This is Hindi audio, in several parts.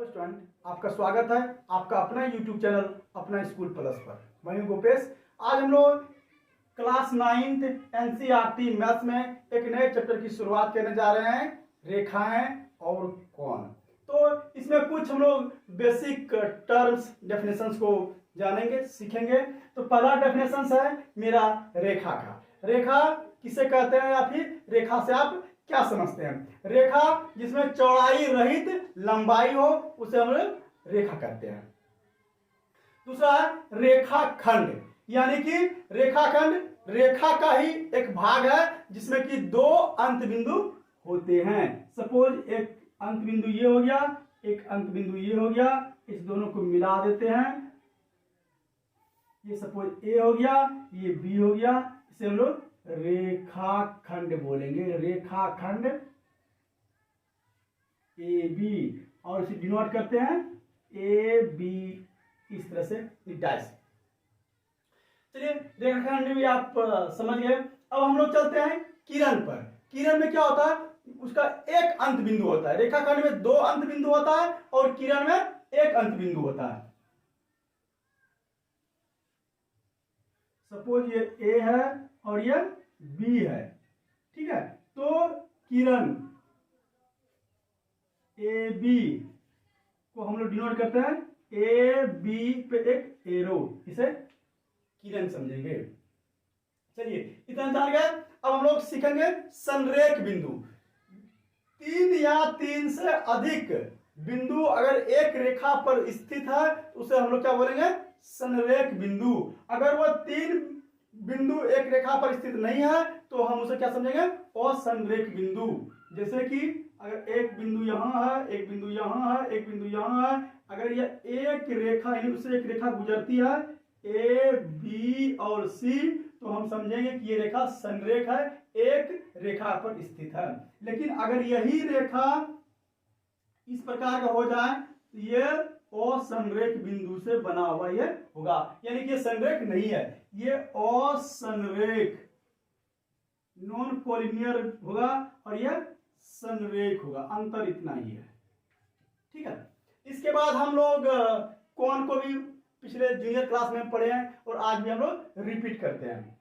हेलो स्टूडेंट, आपका स्वागत है आपका अपना यूट्यूब चैनल अपना स्कूल प्लस पर। मैं हूं गोपेश। आज हम लोग क्लास 9th एनसीईआरटी मैथ्स में एक नए चैप्टर की शुरुआत करने जा रहे हैं, रेखाएं और कोण। तो इसमें कुछ हम लोग बेसिक टर्म्स डेफिनेशंस को जानेंगे, सीखेंगे। तो पहला डेफिनेशन है मेरा रेखा का। रेखा किसे कहते हैं या फिर रेखा से आप क्या समझते हैं? रेखा जिसमें चौड़ाई रहित लंबाई हो उसे हम लोग रेखा कहते हैं। दूसरा है रेखाखंड, यानी कि रेखाखंड रेखा का ही एक भाग है जिसमें कि दो अंत बिंदु होते हैं। सपोज एक अंत बिंदु ये हो गया, एक अंत बिंदु ये हो गया, इस दोनों को मिला देते हैं। ये सपोज ए हो गया, ये बी हो गया, इसे हम लोग रेखाखंड बोलेंगे। रेखाखंड ए बी, और इसे डिनोट करते हैं ए बी, इस तरह से डैश। चलिए रेखाखंड भी आप समझ गए। अब हम लोग चलते हैं किरण पर। किरण में क्या होता है? उसका एक अंत बिंदु होता है। रेखाखंड में दो अंत बिंदु होता है और किरण में एक अंत बिंदु होता है। सपोज ये ए है और ये बी है, ठीक है। तो किरण ए बी को हम लोग डिनोट करते हैं ए बी पे एक एरो, इसे किरण समझेंगे। चलिए इतना जान गए। अब हम लोग सीखेंगे संरेख बिंदु। तीन या तीन से अधिक बिंदु अगर एक रेखा पर स्थित है तो उसे हम लोग क्या बोलेंगे? संरेख बिंदु। अगर वो तीन बिंदु एक रेखा पर स्थित नहीं है तो हम उसे क्या समझेंगे? असंरेख बिंदु। जैसे कि अगर एक बिंदु यहां है, एक बिंदु यहां है, एक बिंदु यहां है, अगर यह एक रेखा यानी उससे एक रेखा गुजरती है ए बी और सी, तो हम समझेंगे कि ये रेखा संरेख है, एक रेखा पर स्थित है। लेकिन अगर यही रेखा इस प्रकार का हो जाए तो ये असंरेख बिंदु से बना हुआ ये होगा, यानी कि ये संरेख नहीं है, ये असंरेख नॉन कोलिनियर होगा और यह संरेख होगा। अंतर इतना ही है, ठीक है। इसके बाद हम लोग कोण को भी पिछले जूनियर क्लास में पढ़े हैं और आज भी हम लोग रिपीट करते हैं।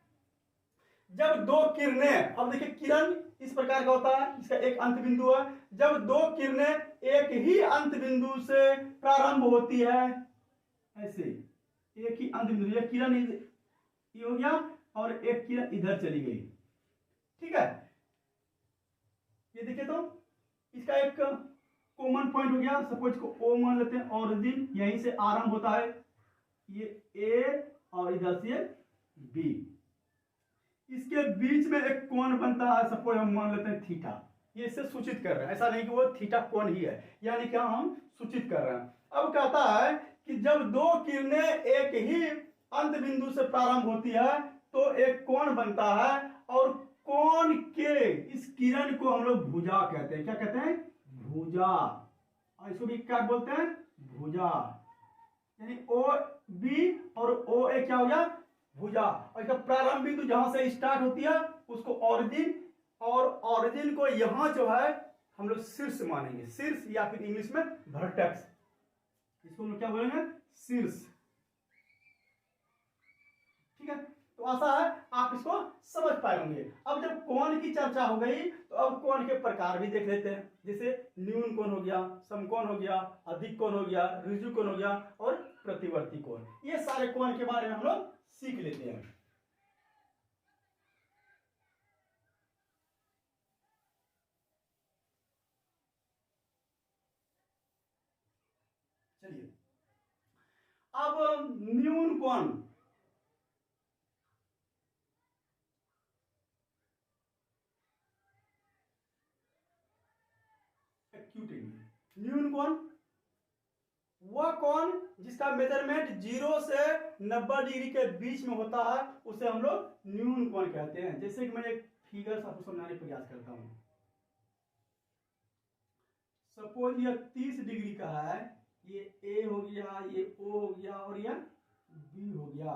जब दो किरणें, अब देखिए किरण इस प्रकार का होता है, इसका एक अंत बिंदु है। जब दो किरणें एक ही अंत बिंदु से प्रारंभ होती है, ऐसे एक ही अंत बिंदु, ये किरण ये हो गया और एक किरण इधर चली गई, ठीक है। ये देखिए तो इसका एक कॉमन पॉइंट हो गया। सपोज को ओ मान लेते हैं, ऑरिजिन यहीं से आरंभ होता है, ये ए और इधर से बी। इसके बीच में एक कोण बनता है, सपोज हम मान लेते हैं थीटा। ये इससे सूचित कर रहे हैं, ऐसा नहीं कि वो थीटा कोण ही है, यानी क्या हम सूचित कर रहे हैं। अब कहता है कि जब दो किरणें एक ही अंत बिंदु से प्रारंभ होती है तो एक कोण बनता है, और कोण के इस किरण को हम लोग भुजा कहते हैं। क्या कहते हैं? भुजा। और इसको भी क्या बोलते हैं? भुजा। यानी ओ बी और ओ ए क्या हो गया? भुजा। और इसका प्रारंभ बिंदु जहां से स्टार्ट होती है उसको ऑरिजिन, और ऑरिजिन को यहां जो है हम लोग शीर्ष मानेंगे। शीर्ष या फिर इंग्लिश में वर्टेक्स, इसको हम लोग क्या बोलेंगे? शीर्ष, ठीक है। तो आशा है आप इसको समझ पाए होंगे। अब जब कोण की चर्चा हो गई तो अब कोण के प्रकार भी देख लेते हैं। जैसे न्यून कोण हो गया, समकोण हो गया, अधिक कोण हो गया, ऋजु कोण हो गया और प्रतिवर्ती कोण। ये सारे कोण के बारे में हम लोग सीख लेते हैं। चलिए अब न्यून कोण, न्यून कोण वह कोण जिसका मेजरमेंट 0 से 90 डिग्री के बीच में होता है उसे हम लोग न्यून कोण कहते हैं। जैसे कि मैं एक फिगर आपको समझाने का प्रयास करता हूं। सपोज यह 30 डिग्री का है, ये ए हो गया, ये ओ हो गया और यह बी हो गया,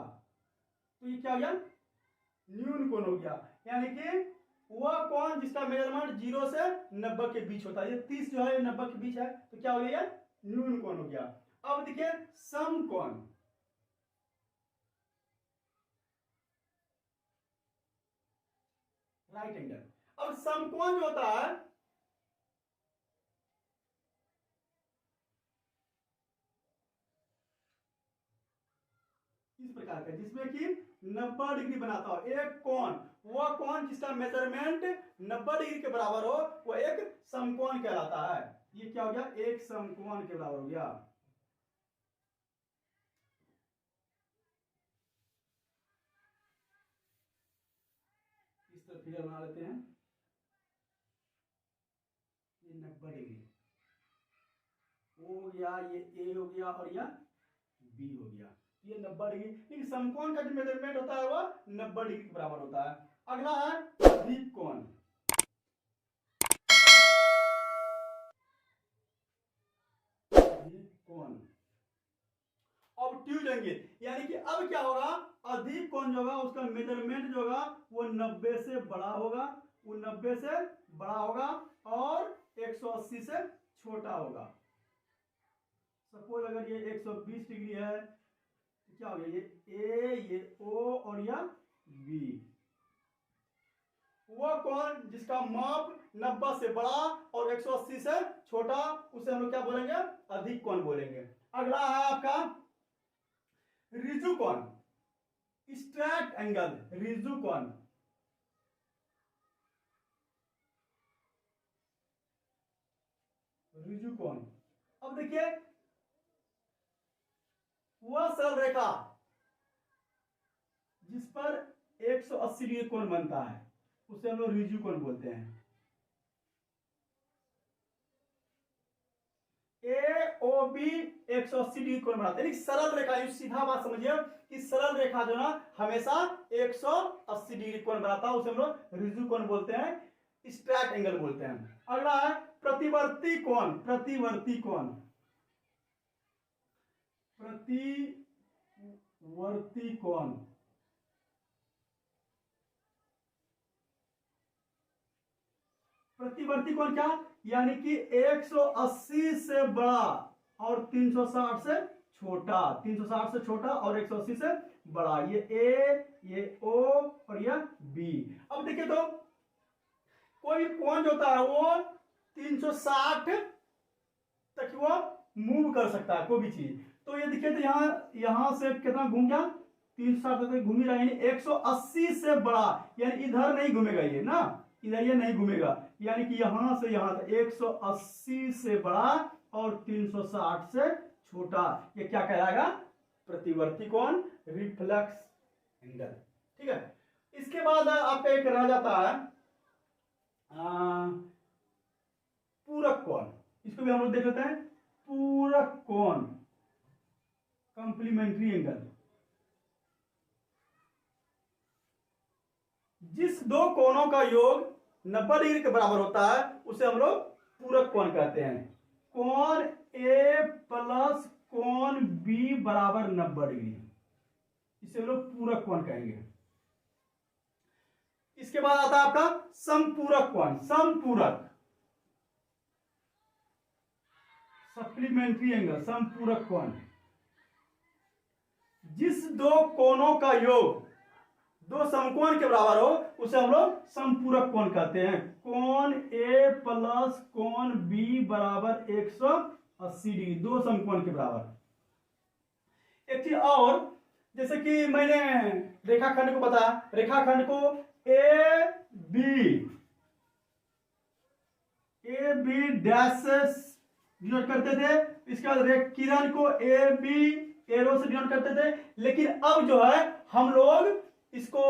तो ये क्या हो गया? न्यून कोण हो गया। यानी कि वह कोण जिसका मेजरमेंट 0 से 90 के बीच होता है। ये 30 जो है 90 के बीच है, तो क्या हो गया? न्यून कोण हो गया। अब देखिए सम कोण, राइट एंगल। अब समकोण जो होता है इस प्रकार का, जिसमें कि 90 डिग्री बनाता हो एक कोण, वह कोण जिसका मेजरमेंट 90 डिग्री के बराबर हो वह एक समकोण कहलाता है। ये क्या हो गया, एक समकोण के बराबर हो गया। इस तरह फिगर बना लेते हैं, ये 90 डिग्री हो गया, ये ए हो गया और यह बी हो गया, ये 90 डिग्री। लेकिन समकोण का जो मेजरमेंट होता है वह 90 डिग्री के बराबर होता है। अगला है अधिक कोण। अधिक कोण ऑब्ट्यूज लेंगे, यानी कि अब क्या होगा, अधिक कोण जो होगा उसका मेजरमेंट जो होगा वो 90 से बड़ा होगा, वो 90 से बड़ा होगा और 180 से छोटा होगा। सपोज अगर ये 120 डिग्री है तो क्या हो गया, ये ए, ये ओ और यह बी। वह कोण जिसका माप 90 से बड़ा और 180 से छोटा उसे हम लोग क्या बोलेंगे, अधिक कोण बोलेंगे। अगला है आपका रिजु कोण, स्ट्रेट एंगल, रिजु कोण। रिजु कोण, अब देखिए वह सरल रेखा जिस पर 180 डिग्री कोण बनता है उसे हम लोग रिजु कोण बोलते हैं। ए ओ बी 180 डिग्री कोण बनाते हैं, सरल रेखा, ये सीधा बात समझिए कि सरल रेखा जो ना हमेशा 180 डिग्री कोण बनाता है, उसे हम लोग रिजु कोण बोलते हैं, स्ट्रेट एंगल बोलते हैं। अगला है प्रतिवर्ती कोण, प्रतिवर्ती कोण, प्रतिवर्ती कोण। प्रतिवर्ती कोण क्या, यानी कि 180 से बड़ा और 360 से छोटा, 360 से छोटा और 180 से बड़ा, ये ए, ये ओ और यह बी। अब देखिए तो कोई कोण जो होता है वो 360 तक वो मूव कर सकता है कोई भी चीज। तो ये देखिए तो यहां से कितना घूम गया, 360 तक घूम ही रहा है, यानी 180 से बड़ा, यानी इधर नहीं घूमेगा ये ना, इधर ये नहीं घूमेगा, यानी कि यहां से यहां तक 180 से बड़ा और 360 से छोटा, ये क्या कहलाएगा, प्रतिवर्ती कोण, रिफ्लेक्स एंगल। ठीक है, इसके बाद आपका एक रह जाता है पूरक कोण, इसको भी हम लोग देख लेते हैं। पूरक कोण, कंप्लीमेंट्री एंगल, जिस दो कोणों का योग 90 डिग्री के बराबर होता है उसे हम लोग पूरक कोण कहते हैं। कोण ए प्लस कोण बी बराबर 90 डिग्री, इसे हम लोग पूरक कोण कहेंगे। इसके बाद आता है आपका समपूरक कोण, समपूरक, सप्लीमेंट्री एंगल, समपूरक कोण, जिस दो कोणों का योग दो समकोण के बराबर हो उसे हम लोग समपूरक कोण कहते हैं। कोण ए प्लस कोण बी बराबर 180 डिग्री, दो समकोण के बराबर। एक चीज और, जैसे कि मैंने रेखाखंड को बताया, रेखाखंड को ए बी डैश से डिनोट करते थे, इसके बाद किरण को ए बी एरो से डिनोट करते थे, लेकिन अब जो है हम लोग इसको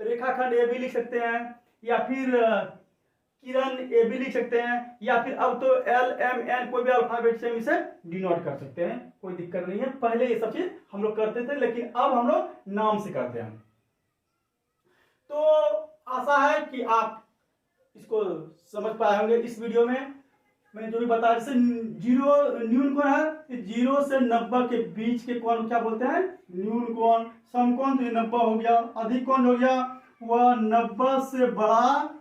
रेखाखंड ए बी लिख सकते हैं, या फिर किरण ए बी लिख सकते हैं, या फिर अब तो एल एम एन कोई भी अल्फाबेट से हम इसे डिनोट कर सकते हैं, कोई दिक्कत नहीं है। पहले ये सब चीज हम लोग करते थे, लेकिन अब हम लोग नाम से करते हैं। तो आशा है कि आप इसको समझ पाए होंगे। इस वीडियो में मैंने जो भी बताया, जैसे जीरो न्यून कोण है, 0 से 90 के बीच के कोण को क्या बोलते हैं, न्यून कोण। समकोण तो 90 हो गया, अधिक कोण हो गया वह 90 से बड़ा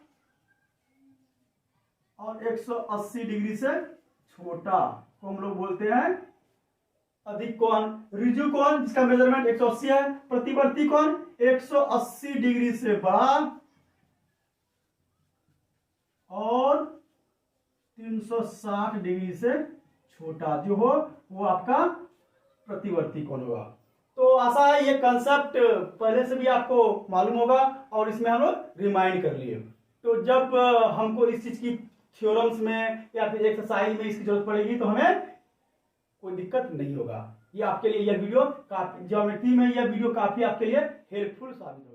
और 180 डिग्री से छोटा को हम लोग बोलते हैं अधिक कोण। रिजु कोण जिसका मेजरमेंट 180 है, प्रतिवर्ती कोण 180 डिग्री से बड़ा और 360 डिग्री से छोटा जो हो वो आपका प्रतिवर्ती कोण होगा। तो आशा है ये कंसेप्ट पहले से भी आपको मालूम होगा और इसमें हम लोग रिमाइंड कर लिए। तो जब हमको इस चीज की थ्योरम्स में या फिर एक्सरसाइज में इसकी जरूरत पड़ेगी तो हमें कोई दिक्कत नहीं होगा। ये आपके लिए यह वीडियो काफी, ज्योमेट्री में यह वीडियो काफी आपके लिए हेल्पफुल साबित होगा।